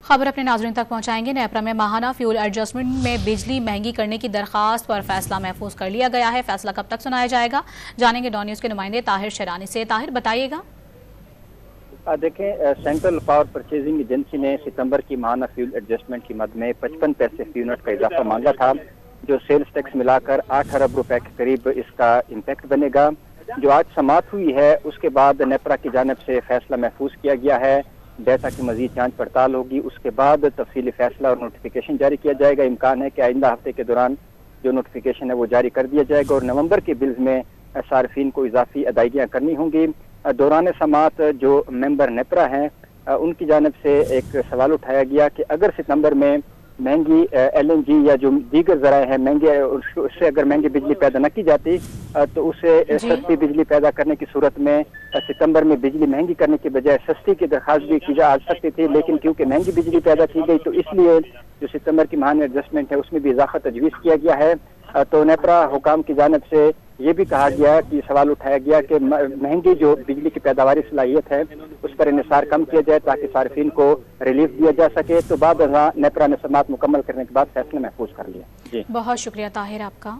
खबर अपने नाज़रीन तक पहुंचाएंगे। नेपरा में माहाना फ्यूल एडजस्टमेंट में बिजली महंगी करने की दरखास्त पर फैसला महफूज कर लिया गया है। फैसला कब तक सुनाया जाएगा, जानेंगे डॉन न्यूज़ के नुमाइंदे ताहिर शेरानी से। ताहिर, बताइएगा। देखें, सेंट्रल पावर परचेजिंग एजेंसी ने सितंबर की माहाना फ्यूल एडजस्टमेंट की मद में 55 पैसे फी यूनिट का इजाफा मांगा था, जो सेल्स टैक्स मिलाकर 8 अरब रुपए के करीब इसका इम्पैक्ट बनेगा। जो आज समाअत हुई है उसके बाद नेपरा की जानिब से फैसला महफूज किया गया है। डेटा की मजीद जांच पड़ताल होगी, उसके बाद तफसीली फैसला और नोटिफिकेशन जारी किया जाएगा। इम्कान है कि आइंदा हफ्ते के दौरान जो नोटिफिकेशन है वो जारी कर दिया जाएगा और नवंबर के बिल्स में सार्फिन को इजाफी अदायगियाँ करनी होंगी। दौरान समाअत जो मेंबर नेपरा हैं उनकी जानिब से एक सवाल उठाया गया कि अगर सितंबर में महंगी LNG या जो दीगर ज़राए हैं महंगे, उससे अगर महंगी बिजली पैदा न की जाती तो उसे सस्ती बिजली पैदा करने की सूरत में सितंबर में बिजली महंगी करने की बजाय सस्ती की दरख्वास्त भी की जा सकती थी, लेकिन क्योंकि महंगी बिजली पैदा की गई तो इसलिए जो सितंबर की माहाना एडजस्टमेंट है उसमें भी इजाफा तजवीज़ किया गया है। तो नेपरा हुकाम की जानिब से ये भी कहा गया कि सवाल उठाया गया कि महंगी जो बिजली की पैदावारी सलाहियत है उस पर इन्हिसार कम किया जाए ताकि सार्फिन को रिलीफ दिया जा सके। तो बाद नेपरा ने समाअत मुकम्मल करने के बाद फैसला महफूज कर लिया। जी, बहुत शुक्रिया ताहिर आपका।